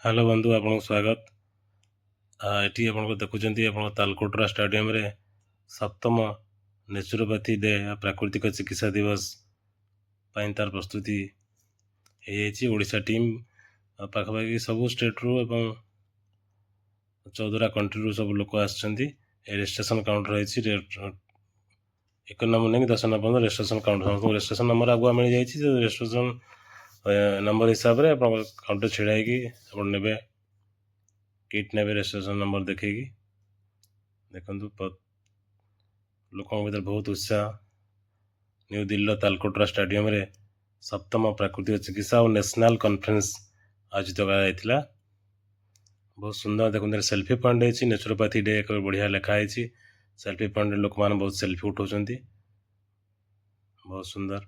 Hello बंधु आपको स्वागत। एटी आप देखुं आप तालकोटरा स्टाडियम रे सप्तम नेचुरोपैथी डे प्राकृतिक चिकित्सा दिवस तार प्रस्तुति ओडिशा टीम पाखापाखि सब स्टेट रु 14टा कंट्री रु सब लोक आसछन्ती। रजिस्ट्रेशन काउंट रही 1 नंबर नहीं 10 number registration count registration number आगुआ मिल जाए रजिस्ट्रेशन नंबर हिसाब से काउंटर छिड़ाई ने किट ने रजिस्ट्रेशन नंबर देखी देखु लोकों भीतर बहुत उत्साह। न्यू दिल्ली तालकोटरा स्टाडियम रे सप्तम प्राकृतिक चिकित्सा और नेशनल कॉन्फ्रेंस आयोजित कराइला। बहुत सुंदर देखते सेल्फी पॉइंट है नेचुरोपैथी डे एक बढ़िया लिखाई सेल्फी पॉइंट लोक मैंने बहुत सेल्फी उठाऊँ बहुत सुंदर।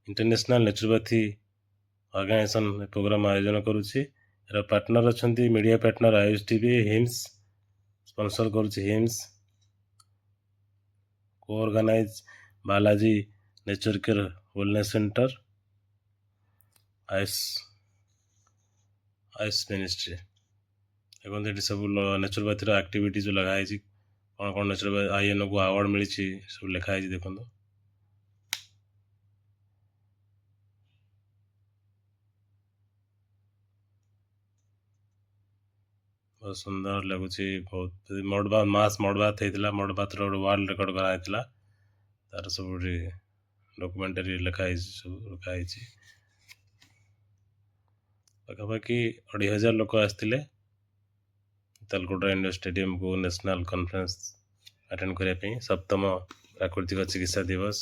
इंटरनेशनल नेचुरोपैथी ऑर्गेनाइजेशन प्रोग्राम आयोजन करुच्ची। पार्टनर अच्छा media partner Ayush TV HIMS sponsor करुच्ची हिम्स को organise Balaji nature care wellness centre Ayush ministry देखते ये सब नेचुरोपैथी एक्टिविटी जो लगाई कौन कौन नेचुरोपैथी आईएनओ को अवार्ड मिली सब लिखाई देखो बहुत सुंदर लगुच। बहुत मडबात मास मडबात होता मडबात वर्ल्ड रेकर्ड कराइला तार सब डॉक्यूमेंटरी लिखाई सब रखाई पाखापाखि 2,500 लोक आसते तालकोटरा इंडोर स्टेडियम को नेशनल कॉन्फ्रेंस अटेंड करने सप्तम प्राकृतिक चिकित्सा दिवस।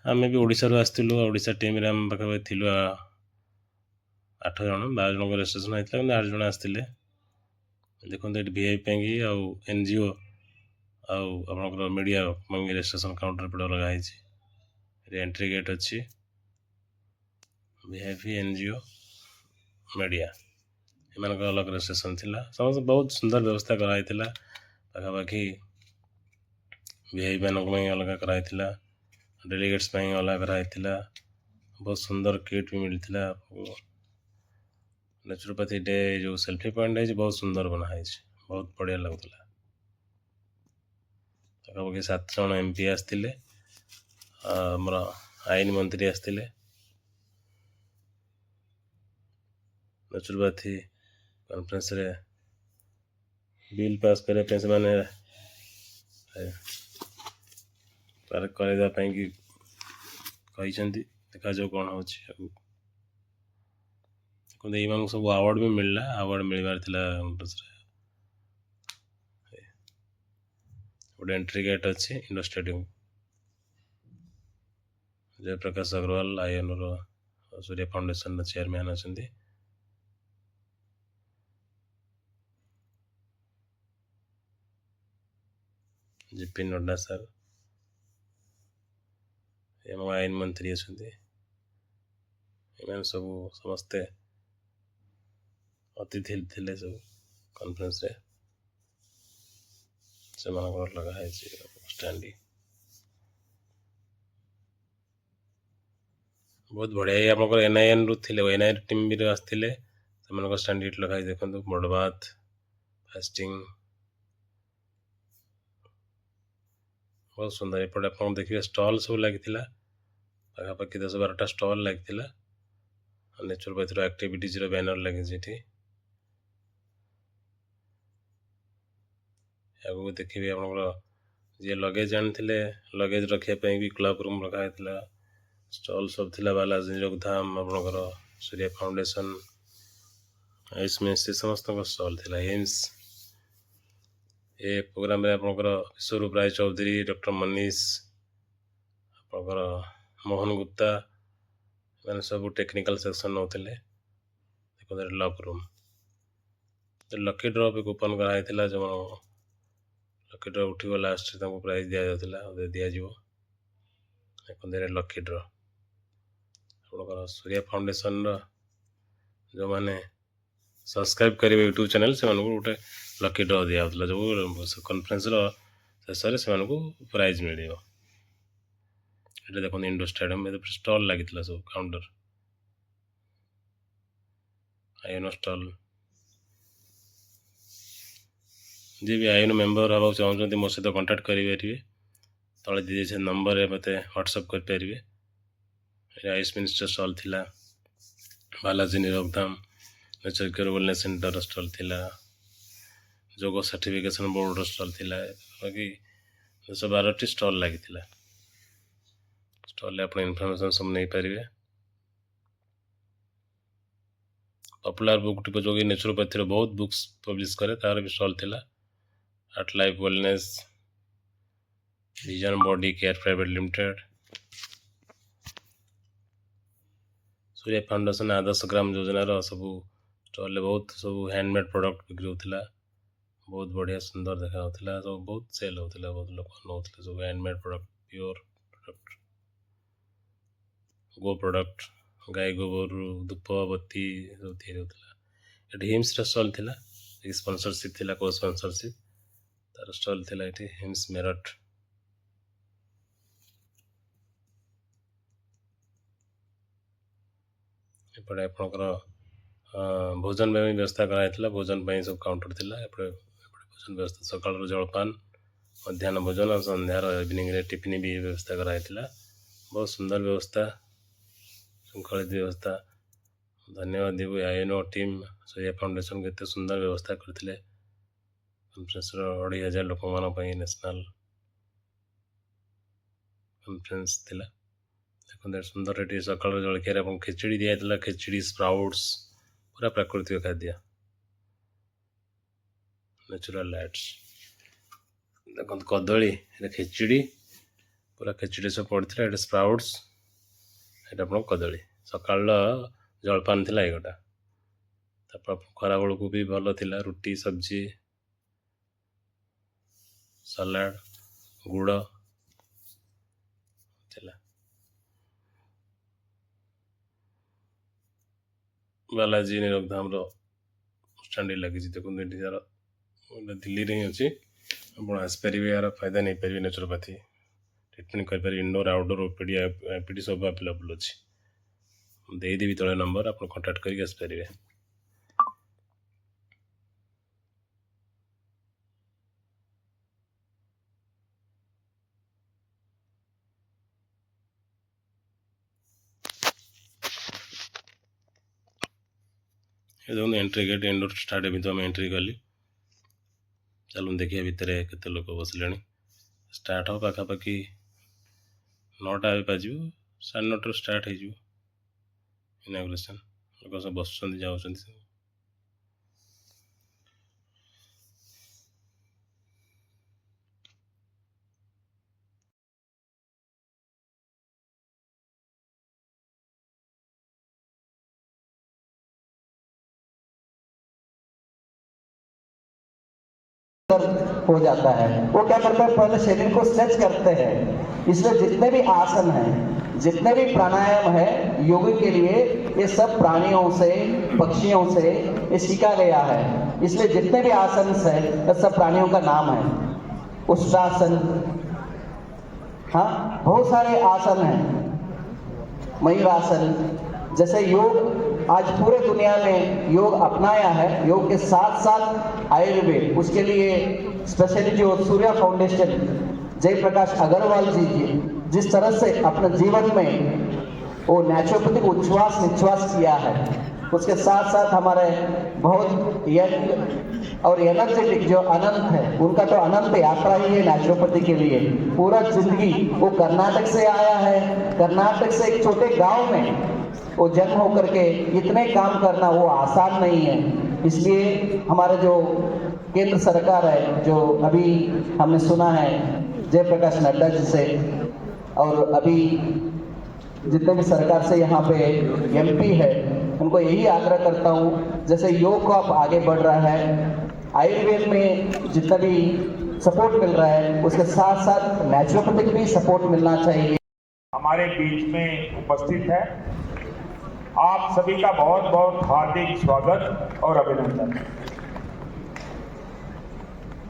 आम भी ओडिशा आसलु ओडिशा टीम रे आम पाखापाखि थिलु 8 जन 12 जन रजिस्ट्रेशन होता है 8 जन आसते देखते ये वीआईपी आउ एनजीओ आपर मीडिया रजिस्ट्रेशन काउंटर पड़ लगाई एंट्री गेट अच्छी वीआईपी एनजीओ मीडिया एम अलग रजिस्ट्रेशन थी समस्त बहुत सुंदर व्यवस्था कराई पाखापाखि वीआईपी मान अलग कराई डेलीगेट्स अलग कराई बहुत सुंदर किट भी मिलता। नेचुरोपैथी डे जो सेल्फी पॉइंट है बहुत सुंदर बनाई बहुत बढ़िया लगुला। पाखापाखि 7 जन एमपी आसते आमर आईन मंत्री आसते नेचुरोपैथी कॉन्फ्रेंस रे बिल पास करने से माने करने देखा जो कौन हो सब अवार्ड भी मिलला अवार्ड मिलबार गोटे एंट्री गेट अच्छी indoor stadium Jayprakash Agrawal INO Surya foundation chairman अच्छा जेपी नड्डा सर एम आईन मंत्री अच्छा सब समस्ते अतिथि थे सब कॉन्फ्रेंस रे से लगाई स्टैंड बहुत बढ़िया आप एनआईएन रु थे एनआईएन टीम भी आसते स्टैंड लगाई देखो मडबात फास्टिंग बहुत सुंदर एपटे आप देखिए स्टल सब लगी पाखापाखि 10-12टा स्टल लगी नेचुरोपैथी एक्टिविटीज बैनर लगी आगे देखिए आप जी लगेज आनी लगेज रखापी भी क्लब रूम रखाई स्टल सब थिला बालाजी योगधाम आपणकर सूर्य फाउंडेशन आयुष मिनिस्ट्री समस्त स्टल थिला एम्स ए प्रोग्राम आपणकर विश्वरूप राय चौधरी डॉक्टर मनीष आपणकर मोहन गुप्ता मैंने सब टेक्निकल सेक्शन नौते देखो लक रूम लकी ड्र भी कूपन कराई जो लकी ड्र उठी लास्ट प्राइज दि जाता दिज्व देखते लकी ड्र आप सूर्य फाउंडेशन जो मैंने सब्सक्राइब करेंगे यूट्यूब चैनल से गोटे लकी ड्र दिया जो कॉन्फ्रेंस शेष में प्राइज मिल ये देखो इंडोर स्टेडियम में स्टॉल लगी सब काउंटर आयोन स्टॉल जी भी आयोन मेम्बर हवा चाहते मो सहित कंटाक्ट करेंगे तले दी से नंबर मत व्हाट्सअप करेंगे आयुष मिनिस्टर स्टॉल थिला Balaji Nirogdham nature care wellness centre stall थिला जोग सर्टिफिकेशन बोर्ड स्टॉल थिला बाकी 10-12टी स्टॉल लगी स्टॉल आप इनफॉरमेशन सब नहीं पारे पॉपुलर बुक डिपो जो कि नेचुरोपैथी बहुत बुक्स पब्लिश करे तार भी स्टॉल थिला art life wellness vision body care private limited Surya foundation आदर्श ग्राम योजनार सब स्टॉल बहुत सब हैंडमेड प्रोडक्ट बिक्री होता बहुत बढ़िया सुंदर देखा सब बहुत सेल होता बहुत लोग नौ सब हैंडमेड प्रोडक्ट प्योर प्रोडक्ट गो प्रोडक्ट गाय गोबर धूप बत्ती सब ये हिम्स स्टॉल थिला स्पॉन्सरशिप थिला को स्पॉन्सरशिप तार स्टॉल थिला ये हिम्स मेरठ एपटे आपणकर भोजन में व्यवस्था कराई भोजन पर सब काउंटर थिला एपटे भोजन व्यवस्था सकाळ जलपान मध्याह्न भोजन और संध्यार इवनिंग रे टिफिन भी व्यवस्था कराई बहुत सुंदर व्यवस्था श्रृंखलित व्यवस्था धन्यवाद देव आयोनो टीम सूर्य फाउंडेशन के सुंदर व्यवस्था करते कॉन्फ्रेंस 2,500 लोक मान नेशनल कॉन्फ्रेंस थिला देखते सुंदर ये सकाल जलखिया खिचड़ी दिया खिचड़ी स्प्राउट्स पूरा प्राकृतिक खाद्य नेचुरल लाइट्स देखो कदली खिचड़ी पूरा खिचड़ी सब पड़ता है स्प्राउट्स ये कदली सकाल जलपान थिला एगोटा खरा बेल को भी भल थिला रुटी सब्जी सलाड गुड़ थिला बालाजी निरोगधाम स्टाड लगी देखो यार दिल्ली रे अच्छी आप आसपारे यार फायदा नहीं पारे नेचुरोपैथी ट्रिटमेंट करें इनडोर आउटडोर ओपीडी सब अवेलेबल अच्छी देदेवी तले नंबर आप कंटाक्ट करके आसपारे ये देखो एंट्री गेट इंडोर स्टार्ट भी तो आम एंट्री कली चलो देखिए भितर केते लोक बसले स्टार्ट हो पाखापाखि 9टा बाजू 9:30 स्टार्ट हो इनागुरेशन लोक सब बस जाऊँ हो जाता है। वो क्या करते हैं, पहले शरीर को स्ट्रेच करते हैं। इसलिए जितने भी आसन हैं, जितने भी प्राणायाम है योग के लिए, ये सब प्राणियों से, पक्षियों से ये सीखा गया है। इसलिए जितने भी आसन है ये सब प्राणियों का नाम है। उष्ट्रासन, हाँ बहुत सारे आसन हैं, मयूरासन। जैसे योग आज पूरे दुनिया में योग अपनाया है, योग के साथ साथ आयुर्वेद, उसके लिए स्पेशली जो सूर्य फाउंडेशन जयप्रकाश अग्रवाल जी जिस तरह से अपने जीवन में वो नेचुरोपैथिक उच्छ्वास निश्वास किया है, उसके साथ साथ हमारे बहुत यंग और एनर्जेटिक जो अनंत है, उनका तो अनंत यात्रा ही है नेचुरोपैथी के लिए। पूरा जिंदगी वो कर्नाटक से आया है, कर्नाटक से एक छोटे गांव में वो जन्म होकर के इतने काम करना वो आसान नहीं है। इसलिए हमारे जो केंद्र सरकार है, जो अभी हमने सुना है जयप्रकाश नड्डा जी से, और अभी जितने भी सरकार से यहाँ पे एमपी है, उनको यही आग्रह करता हूँ, जैसे योग को आप आगे बढ़ रहा है, आयुर्वेद में जितना भी सपोर्ट मिल रहा है उसके साथ साथ नेचुरोपैथिक भी सपोर्ट मिलना चाहिए। हमारे बीच में उपस्थित है, आप सभी का बहुत बहुत हार्दिक स्वागत और अभिनंदन।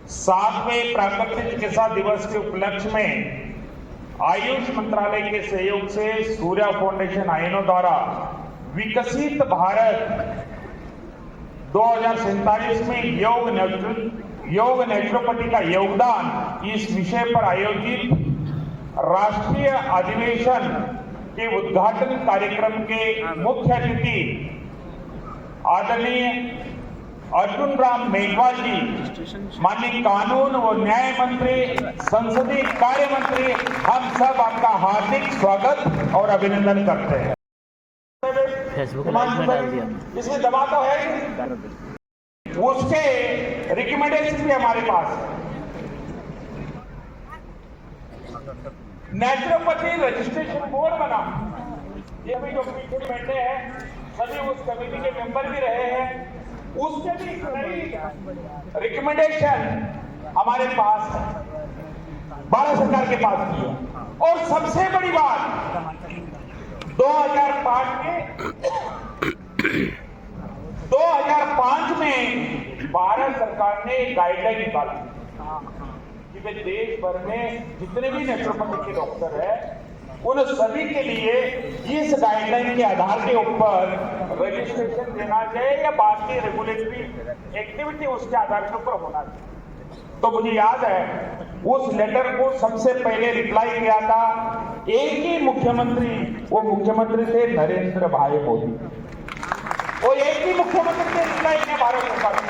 7वें प्राकृतिक चिकित्सा दिवस के उपलक्ष्य में आयुष मंत्रालय के सहयोग से सूर्या फाउंडेशन आयनो द्वारा विकसित भारत 2047 में योग नेचुरोपैथी का योगदान इस विषय पर आयोजित राष्ट्रीय अधिवेशन के उद्घाटन कार्यक्रम के मुख्य अतिथि आदरणीय अर्जुन राम मेघवाल जी, माननीय कानून व न्याय मंत्री, संसदीय कार्य मंत्री, हम सब आपका हार्दिक स्वागत और अभिनंदन करते हैं। फेसबुक लाइव में डाल दिया। इसमें दवा तो है ही, उसके रिकमेंडेशन भी हमारे पास है। नेचुरोपैथी रजिस्ट्रेशन बोर्ड बना, ये भी जो पीछे बैठे हैं सभी उस कमेटी के मेंबर भी रहे हैं, उसके भी कई रिकमेंडेशन हमारे पास है, भारत सरकार के पास भी है। और सबसे बड़ी बात 2005 में भारत सरकार ने एक गाइडलाइन निकाली कि वे देश भर में जितने भी नेचुरोपैथी के डॉक्टर हैं उन सभी के लिए इस गाइडलाइन के आधार के ऊपर रजिस्ट्रेशन देना चाहिए या बाकी रेगुलेटरी एक्टिविटी उसके आधार के ऊपर होना चाहिए। तो मुझे याद है उस लेटर को सबसे पहले रिप्लाई किया था एक ही मुख्यमंत्री, वो मुख्यमंत्री थे नरेंद्र भाई मोदी। वो एक ही मुख्यमंत्री थे रिप्लाई किया भारत सरकार ने।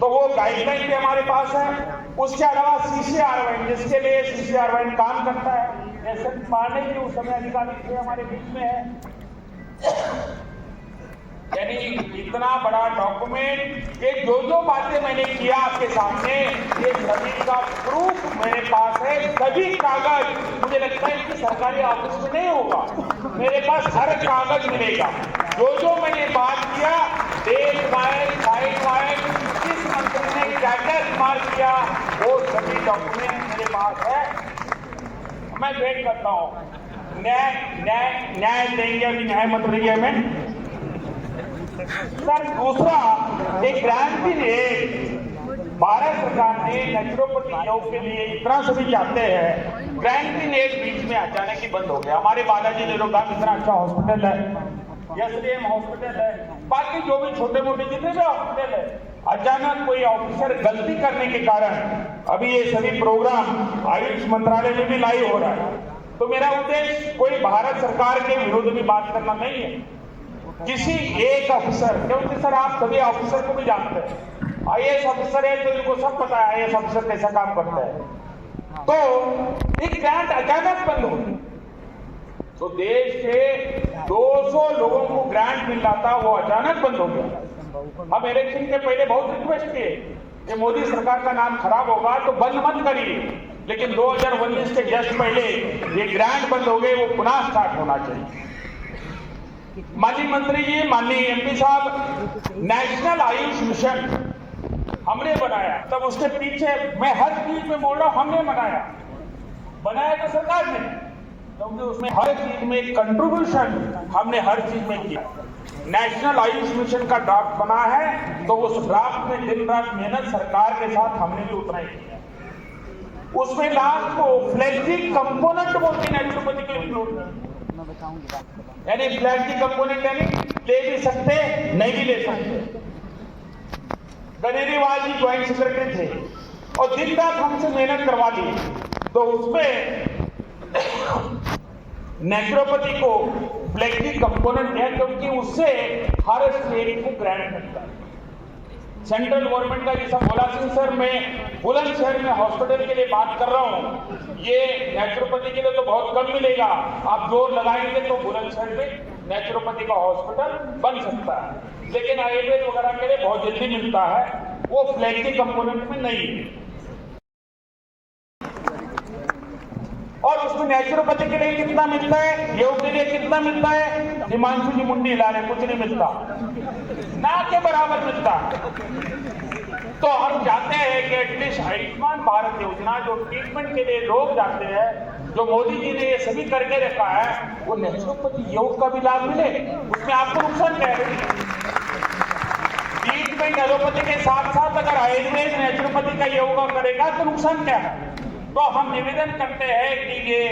तो वो गाइडलाइन भी हमारे पास है। उसके अलावा CCR जिसके लिए CCR काम करता है, एस एन पांडे जी उस समय अधिकारी थे हमारे बीच में है। यानी इतना बड़ा डॉक्यूमेंट, ये जो बातें मैंने किया आपके सामने, ये सभी का प्रूफ मेरे पास है। सभी कागज मुझे लगता है कि सरकारी ऑफिस में नहीं होगा, मेरे पास हर कागज मिलेगा। जो मैंने बात किया, डेट वाइज, साइड वाइज, किस मंत्री ने क्या क्या इस्तेमाल किया, वो सभी डॉक्यूमेंट मेरे पास है। मैं वेट करता हूँ न्याय देंगे अभी न्याय मंत्री जी हमें। सर दूसरा, एक ग्रांट भी भारत सरकार ने नेचुरोपैथी योग के लिए इतना सभी चाहते हैं, ग्रांट भी बीच में अचानक ही बंद हो गया। हमारे बालाजी नेरोग्राम इतना अच्छा हॉस्पिटल है, SDM हॉस्पिटल है, बाकी जो भी छोटे मोटे जितने भी हॉस्पिटल है, अचानक कोई ऑफिसर गलती करने के कारण अभी ये सभी प्रोग्राम आयुष मंत्रालय में भी लाइव हो रहा है। तो मेरा उद्देश्य कोई भारत सरकार के विरोध में बात करना नहीं है, किसी एक ऑफिसर, क्योंकि सर आप सभी ऑफिसर को भी जानते हैं, IAS ऑफिसर है तो इनको सब पता है IAS ऑफिसर कैसा काम करता है। तो एक ग्रांट अचानक बंद हो गई, तो देश के 200 लोगों को ग्रांट मिल रहा था, वो अचानक बंद हो गया। हम इलेक्शन के पहले बहुत रिक्वेस्ट किए कि मोदी सरकार का नाम खराब होगा तो बंद मत करिए, लेकिन 2019 के जस्ट पहले ये ग्रांट बंद हो गए, वो पुनः स्टार्ट होना चाहिए। माननीय मंत्री जी, माननीय MP साहब, नेशनल आयुष मिशन हमने बनाया, तब उसके पीछे मैं हर चीज में बोल रहा हूं, हमने बनाया तो सरकार ने, क्योंकि उसमें हर चीज में कंट्रीब्यूशन हमने हर चीज में किया। नेशनल आयुष मिशन का ड्राफ्ट बना है, तो उस ड्राफ्ट में दिन रात मेहनत सरकार के साथ हमने भी उतना ही किया। उसमें लास्ट को फ्लेक्सिक कंपोनेंट बोलते हैं नेचुरोपैथी के इंक्लूड, यानी फ्लेक्सिक कंपोनेंट यानी ले भी सकते नहीं भी ले सकते। गनेरीवाल जी ज्वाइंट सेक्रेटरी थे और दिन रात हमसे मेहनत करवा ली, तो उसमें नेचुरोपैथी को फ्लेक्सिक कंपोनेंट है, क्योंकि उससे हर स्टेट को ग्रांट मिलता है। सेंट्रल गवर्नमेंट का जैसा भोला सिंह सर, मैं बुलंदशहर में हॉस्पिटल के लिए बात कर रहा हूँ, ये नेचुरोपैथी के लिए तो बहुत कम मिलेगा, आप जोर लगाएंगे तो बुलंदशहर में नेचुरोपैथी का हॉस्पिटल बन सकता है, लेकिन आयुर्वेद वगैरह के लिए बहुत जल्दी मिलता है, वो फ्लेक्सिक कंपोनेंट में नहीं है। और उसमें नेचुरोपैथी के लिए कितना मिलता है, योग के लिए कितना मिलता है, हिमांशु जी मुंडी हिला रहे, कुछ नहीं मिलता, ना के बराबर मिलता। तो हम चाहते हैं कि एटलीस्ट आयुष्मान भारत योजना जो ट्रीटमेंट के लिए लोग जाते हैं, जो मोदी जी ने ये सभी करके रखा है, वो नेचुरोपैथी योग का भी लाभ मिले। उसमें आपको नुकसान क्या है? ट्रीटमेंट एलोपैथी के साथ साथ अगर आयुर्वेद नेचुरोपैथी का योगा करेगा तो नुकसान क्या है? तो हम निवेदन करते हैं कि ये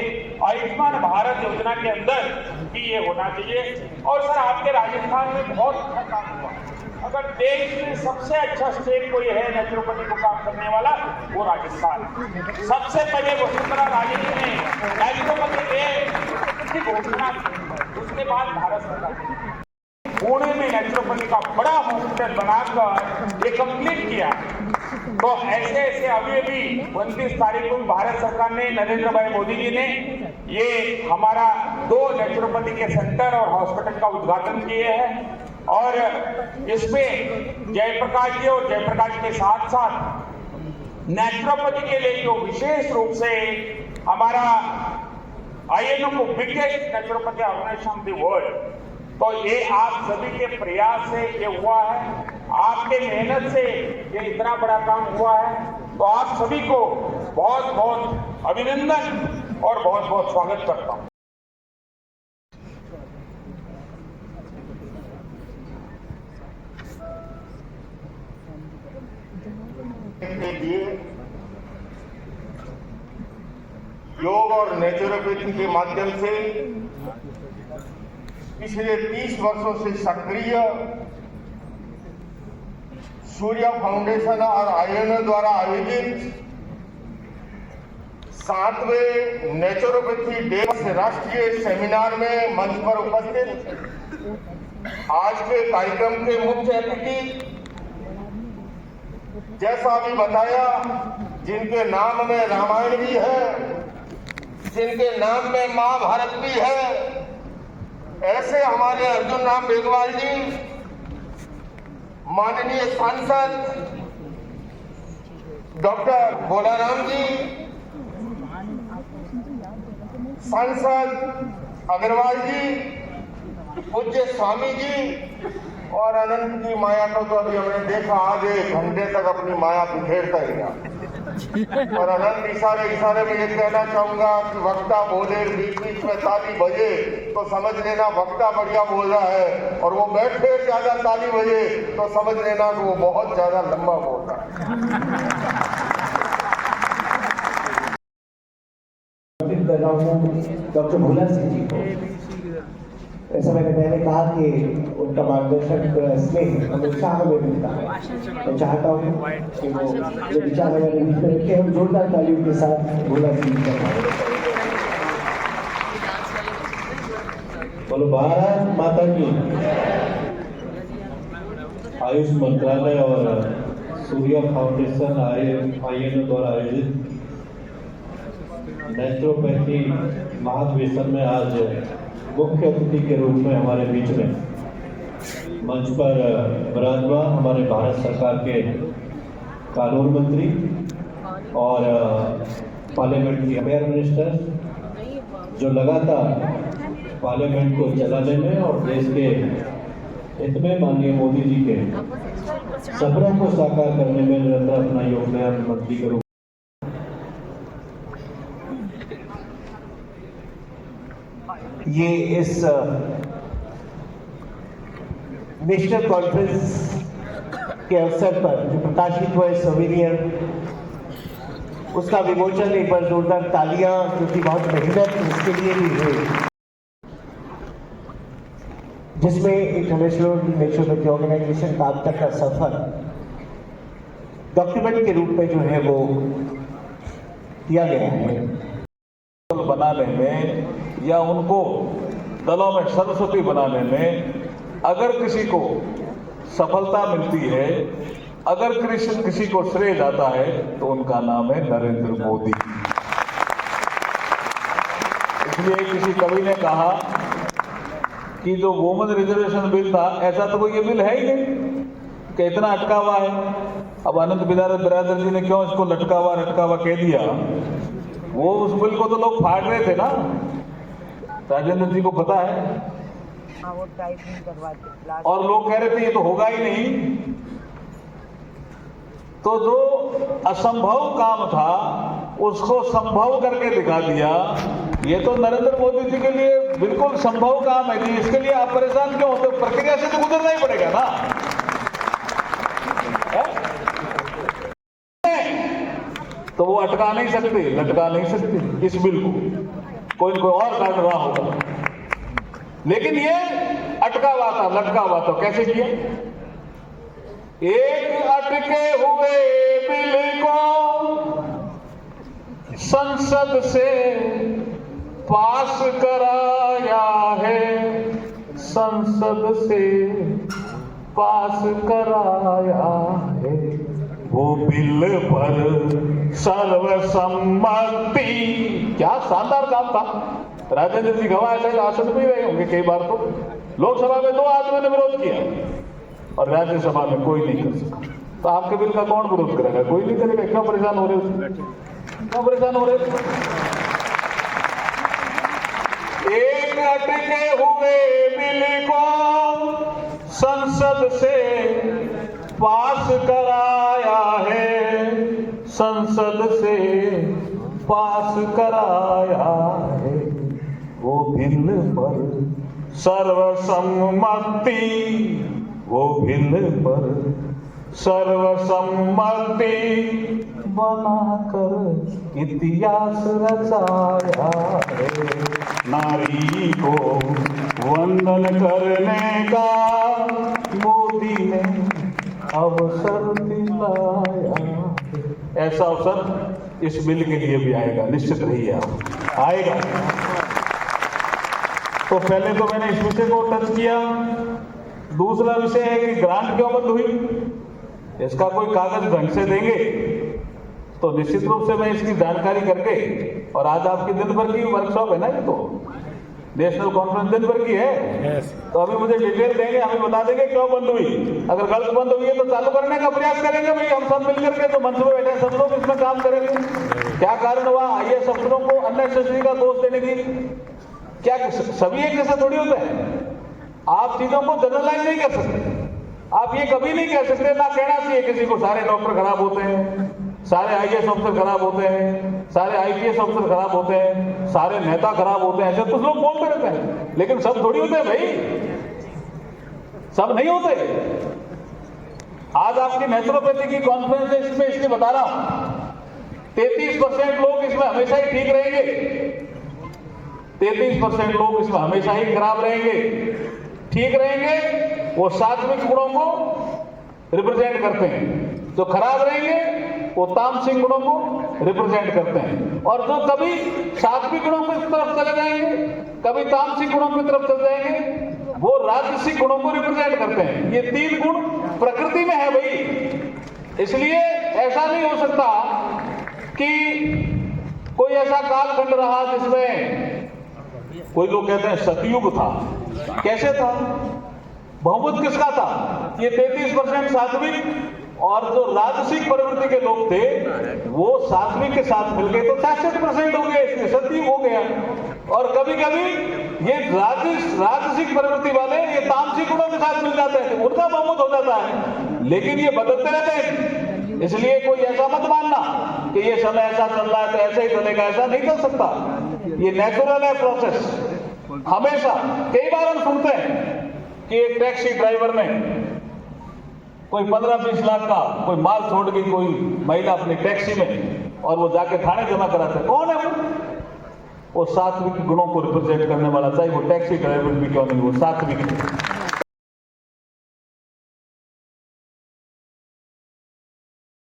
आयुष्मान भारत योजना के अंदर भी ये होना चाहिए। और सर आपके राजस्थान में बहुत अच्छा काम हुआ। अगर देश में सबसे अच्छा स्टेट कोई है नेचुरोपैथी को काम करने वाला, वो राजस्थान। सबसे पहले वसुंधरा राजे जी ने नेचुरोपैथी की घोषणा की, उसके बाद भारत सरकार पुणे में नेचुरोपैथी का बड़ा हॉस्पिटल बनाकर ये कंप्लीट किया। तो ऐसे ऐसे अभी 29 तारीख को भारत सरकार ने, नरेंद्र भाई मोदी जी ने ये हमारा 2 नेचुरोपैथी के सेंटर और हॉस्पिटल का उद्घाटन किए हैं। और इसमें जयप्रकाश जी और जयप्रकाश के साथ साथ नेचुरोपैथी के लिए जो विशेष रूप से हमारा INO को biggest naturopathy organisation of the world, तो ये आप सभी के प्रयास से ये हुआ है, आपके मेहनत से ये इतना बड़ा काम हुआ है। तो आप सभी को बहुत बहुत अभिनंदन और बहुत बहुत स्वागत करता हूं। के लिए योग और नेचुरोपैथी के माध्यम से पिछले 30 वर्षों से सक्रिय सूर्य फाउंडेशन और INO द्वारा आयोजित 7वें नेचुरोपैथी डे राष्ट्रीय सेमिनार में मंच पर उपस्थित आज के कार्यक्रम के मुख्य अतिथि, जैसा अभी बताया, जिनके नाम में रामायण भी है, जिनके नाम में महाभारत भी है, ऐसे हमारे अर्जुन राम मेघवाल जी, माननीय सांसद डॉक्टर बोलाराम जी, सांसद अग्रवाल जी, पूज्य स्वामी जी और अनंत की माया को तो अभी हमने देखा, आज 1 घंटे तक अपनी माया बिखेरता ही रहा। और अनंत इशारे में ये कहना चाहूंगा कि वक्ता बोले, बीच में ताली बजे तो समझ लेना वक्ता बढ़िया बोल रहा है, और वो बैठे ज्यादा ताली बजे तो समझ लेना कि वो बहुत ज्यादा लंबा बोल रहा है। डॉक्टर भोला सिंह जी को, ऐसा मैंने कहा कि उनका मार्गदर्शक स्नेह हमें उत्साह में मिलता है। मैं चाहता हूँ कि वो जो विचार हमारे बीच में रखे, हम जोरदार तालियों के साथ भोला सिंह जी का। बोलो भारत माता की। आयुष मंत्रालय और सूर्य फाउंडेशन INO द्वारा आयोजित नेचुरोपैथी महाधिवेशन में आज मुख्य अतिथि के रूप में हमारे बीच में मंच पर विराजमान हमारे भारत सरकार के कानून मंत्री और पार्लियामेंट के अफेयर मिनिस्टर, जो लगातार पार्लियामेंट को चलाने में और देश के हित में माननीय मोदी जी के सपनों को साकार करने में निरंतर अपना योगदान मंत्री के रूप ये इस नेशनल कॉन्फ्रेंस के अवसर पर जो प्रकाशित हुआ सोवेनियर, उसका विमोचन एक बार जोरदार तालियां, क्योंकि बहुत मेहनत उसके लिए भी हुई, जिसमें इंटरनेशनल नेचुरोपैथी ऑर्गेनाइजेशन का अब तक का सफर डॉक्यूमेंट के रूप में जो है वो किया गया है। बनाने में या उनको दलों में सरस्वती बनाने में अगर किसी को सफलता मिलती है, अगर किसी को श्रेय जाता है, तो उनका नाम है नरेंद्र मोदी। इसलिए किसी कवि ने कहा कि जो वुमेन रिजर्वेशन बिल था, ऐसा तो कोई ये बिल है ही नहीं कि इतना अटका हुआ है। अब अनंत बिरादर जी ने क्यों इसको लटका हुआ कह दिया, वो उस बिल को तो लोग फाड़ रहे थे ना, राजेंद्र जी को पता है, और लोग कह रहे थे ये तो होगा ही नहीं। तो जो असंभव काम था उसको संभव करके दिखा दिया। ये तो नरेंद्र मोदी जी के लिए बिल्कुल संभव काम है जी, इसके लिए आप परेशान क्यों होते? प्रक्रिया से तो गुजरना ही पड़ेगा ना। तो वो अटका नहीं सकते, लटका नहीं सकते इस बिल को, कोई और कारण रहा होगा। लेकिन ये अटका हुआ था, लटका हुआ था। कैसे किया? एक अटके हुए बिल को संसद से पास कराया है, संसद से पास कराया है। वो बिल पर सर्वसम्मति, क्या शानदार काम था। राजेंद्र जी गवाह शायद आसन भी रहे होंगे कई बार। तो लोकसभा में 2 आदमियों ने विरोध किया और राज्यसभा में कोई नहीं कर सका। तो आपके बिल का कौन विरोध करेगा? कोई नहीं करेगा। क्यों परेशान हो रहे हो? क्यों परेशान हो रहे हो? एक अटके हुए बिल को संसद से पास कराया है, संसद से पास कराया है। वो बिल पर सर्वसम्मति, वो बिल पर सर्वसम्मति बनाकर इतिहास रचाया है। नारी को वंदन करने का मोदी ने अवसर दिलाया है। ऐसा अवसर इस बिल के लिए भी आएगा, निश्चित रहिए आप, आएगा। तो पहले तो मैंने इस विषय को टच किया। दूसरा विषय है कि ग्रांट क्यों बंद हुई, इसका कोई कागज ढंग से देंगे तो निश्चित रूप से मैं इसकी जानकारी करके, और आज आपकी दिन भर की वर्कशॉप है ना, ये तो नेशनल कॉन्फ्रेंस दिन भर की है, तो अभी मुझे डिटेल देंगे, हमें बता देंगे क्यों बंद हुई। अगर गलत बंद हुई है तो चालू करने का प्रयास करेंगे भाई, हम सब मिलकर के। तो मंच में बैठे सब लोग इसमें काम करेंगे। क्या कारण हुआ आईएएस अफसरों को अननेसेसरी का दोष देने की? क्या सभी एक जैसा थोड़ी होता है? आप चीजों को जनरलाइज नहीं कर सकते। आप ये कभी नहीं कह सकते, ना कहना चाहिए किसी को सारे डॉक्टर खराब होते हैं, सारे आईएएस अफसर खराब होते हैं, सारे आईपीएस अफसर खराब होते हैं, सारे नेता खराब होते हैं। ऐसे कुछ लोग बोलते रहते हैं, लेकिन सब थोड़ी होते हैं भाई, सब नहीं होते। आज आपकी नेचुरोपैथी की कॉन्फ्रेंस है, इसमें इसलिए बता रहा हूं 33% लोग इसमें हमेशा ही ठीक रहेंगे, 33% लोग इसमें हमेशा ही खराब रहेंगे। ठीक रहेंगे वो सात्विक गुणों को रिप्रेजेंट करते हैं, जो खराब रहेंगे वो तामसिक गुणों को रिप्रेजेंट करते हैं, और जो कभी सात्विक गुणों की तरफ चले जाएंगे, कभी तामसिक गुणों की तरफ चले जाएंगे, वो राजसिक गुणों को रिप्रेजेंट करते हैं। ये 3 गुण प्रकृति में है भाई। इसलिए ऐसा नहीं हो सकता कि कोई ऐसा कालखंड रहा जिसमें कोई लोग कहते हैं सतयुग था। कैसे था? बहुमत किसका था? ये 33% सात्विक, और जो राजसिक प्रवृत्ति के लोग थे वो सात्विक के साथ मिलके तो 66% हो गए, इसमें सतयुग हो गया। और कभी कभी ये राजसिक प्रवृत्ति वाले ये तामसिक गुणों के साथ मिल जाते हैं, तो उनका बहुमत हो जाता है। लेकिन ये बदलते रहते हैं, इसलिए कोई ऐसा मत मानना कि ये समय ऐसा चल रहा है तो ऐसे ही चलेगा, ऐसा नहीं चल सकता। ये नेचुरल है प्रोसेस। हमेशा कई बार हम सुनते हैं कि एक टैक्सी ड्राइवर ने कोई 15-20 लाख का कोई माल छोड़ गई कोई महिला अपनी टैक्सी में, और वो जाके थाने जमा कराते हैं। कौन है वो? सात्विक गुणों को रिप्रेजेंट करने वाला, चाहे वो टैक्सी ड्राइवर भी क्यों नहीं, वो सात्विक है।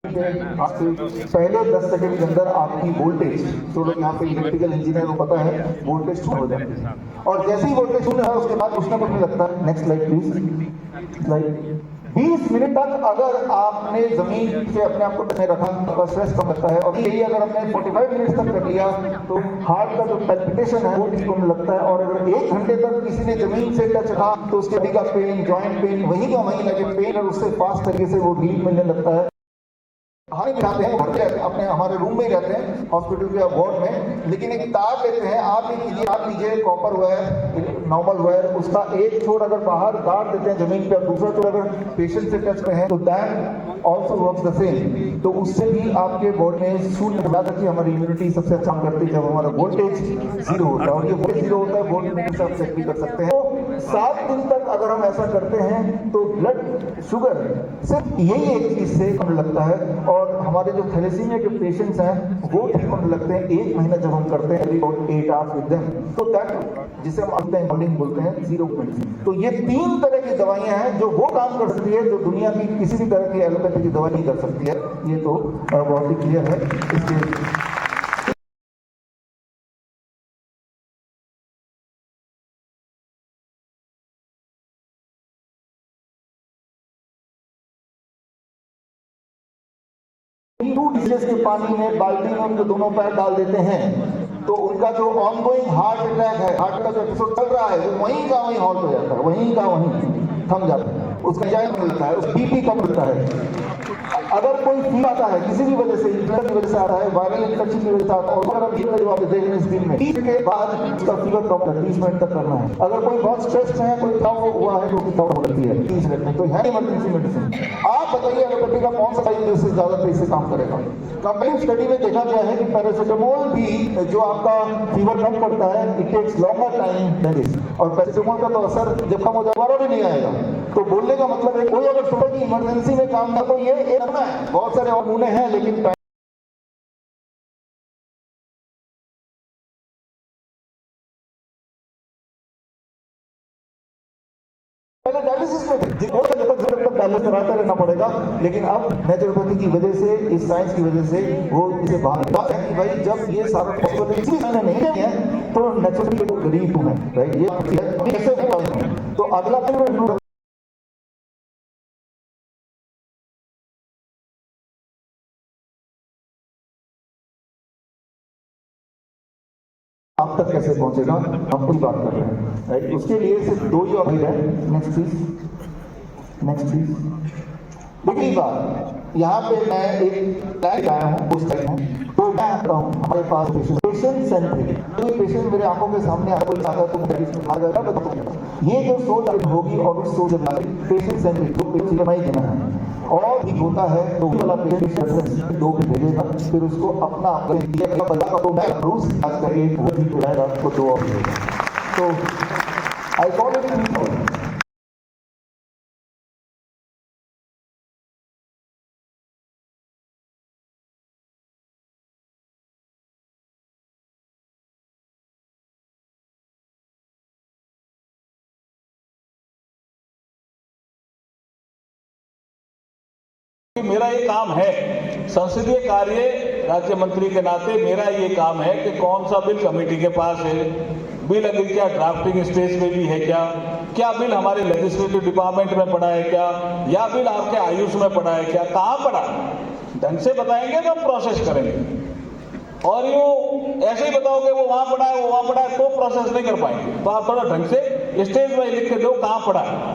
पहले 10 सेकंड के अंदर आपकी वोल्टेज, तो लोग यहाँ पे इलेक्ट्रिकल इंजीनियर को पता है, वोल्टेज शून्य हो जाती है। और जैसे ही वोल्टेज शून्य है उसके बाद कुछ ना कुछ नहीं लगता है। Next slide please. Slide 20 minute तक अगर आपने जमीन से अपने आप को टच रखा तो स्ट्रेस कम लगता है, और यही अगर आपने 45 मिनट तक कर लिया तो हार्ट का जो पैल्पिटेशन है वो ठीक होने लगता है। और अगर 1 घंटे तक किसी ने जमीन से टच रखा तो उसके बॉडी का पेन, जॉइंट पेन वहीं का वहीं लगे पेन, और उससे फास्ट तरीके से वो रिलीफ मिलने लगता है। हम भी रहते हैं, घर पे अपने हमारे रूम में ही रहते हैं हॉस्पिटल के वार्ड में, लेकिन एक तार लेते हैं, आप लीजिए कॉपर वायर, नॉर्मल वायर, उसका एक छोर अगर बाहर गाड़ देते हैं जमीन पे और दूसरा छोर अगर पेशेंट से टच में है तो that also works the same. तो उससे भी आपके बॉडी में शून्य बना करके हमारी इम्यूनिटी सबसे अच्छा करती है जब हमारा वोल्टेज 0 होता है। और ये वोल्टेज 0 होता है, वोल्टेज से आप चेक भी कर सकते हैं। 7 दिन तक अगर हम ऐसा करते हैं तो ब्लड शुगर सिर्फ यही एक चीज से कम लगता है, और हमारे जो थैलेसीमिया के पेशेंट्स हैं वो ठीक होने लगते हैं 1 महीना जब हम करते हैं 8 आवर्स विद देम। तो दैट जिसे हम मॉर्निंग बोलते हैं 0 मेडिसिन। तो ये 3 तरह की दवाइयां हैं जो वो काम कर सकती है जो दुनिया की किसी भी तरह की एलोपैथी की दवाई नहीं कर सकती है। ये तो बहुत ही क्लियर है। इसके डिशेस के पानी में बाल्टी में उनके दोनों पैर डाल देते हैं तो उनका जो ऑनगोइंग हार्ट अटैक है, हार्ट का जो एपिसोड चल रहा है वो वहीं का वहीं हॉल्ट हो जाता है, वहीं का वहीं थम जाता है, उसका जायज मिलता है, उसका बीपी कम मिलता है। अगर कोई फीवर आता है किसी भी वजह से, इन्फ्लुएंजा की वजह से आता है, वायरल इन्फेक्शन की वजह से आता है, और अगर जो आप देख रहे हैं स्क्रीन में 30 के बाद उसका फीवर कम होता है, 30 मिनट तक करना है। अगर कोई बहुत स्ट्रेस में है, कोई ताव हुआ है तो उसकी ताव होती है 30 मिनट में, तो है इमरजेंसी मेडिसिन। आप बताइए एलोपैथी का कौन सा टाइम से ज्यादा तेज से काम करेगा? कंपेरिटिव स्टडी में देखा गया है कि पैरासिटामोल भी जो आपका फीवर कम करता है it takes longer time than this, और पैरासिटामोल का तो असर जब कम हो जाएगा भी नहीं आएगा। तो बोलने का मतलब है कोई अगर सुबह की इमरजेंसी में काम ना, तो ये एक है, बहुत सारे और नमूने हैं लेकिन पहले डायलिसिस में डायलिसिस कराते रहना पड़ेगा, लेकिन अब नेचुरोपैथी की वजह से, इस साइंस की वजह से वो इसे बाहर निकाल है कि भाई जब ये सारा पॉसिबिलिटी मैंने नहीं किया तो नेचुरली तो गरीब हूं मैं, राइट? ये कैसे तो अगला आप तक कैसे पहुंचेगा हम कुछ बात कर रहे हैं, राइट? उसके लिए सिर्फ 2 ही ऑप्शन है। Next please. दूसरी बात, यहाँ पे मैं एक लाइट आया हूँ, उस टाइप हूँ, तो मैं आता हूँ हमारे पास पेशेंट सेंट्रिक। कोई पेशेंट मेरे आंखों के सामने आता है तो मैं आ जाएगा, बताऊंगा ये जो सोच होगी और उस सोच पेशेंट सेंट्रिक जो पेशेंट में देना है और भी होता है तो वाला पेशेंट 2 भी भेजेगा, फिर उसको अपना तो मैं रूस आज करके वो भी बुलाएगा उसको 2 और भेजेगा। तो आई कॉल इट मेरा ये काम है, संसदीय कार्य राज्य मंत्री के नाते मेरा ये काम है कि कौन सा बिल कमेटी के पास है, बिल अभी क्या ड्राफ्टिंग स्टेज पे भी है क्या बिल हमारे लेजिस्लेटिव डिपार्टमेंट में पड़ा है क्या, या बिल आपके आयुष में पड़ा है क्या, कहाँ पड़ा, ढंग से बताएंगे तो हम प्रोसेस करेंगे। और यूँ ऐसे ही बताओगे वो वहाँ पड़ा है तो प्रोसेस नहीं कर पाएंगे। तो आप थोड़ा ढंग से स्टेज में लिख के दो कहाँ पड़ा है।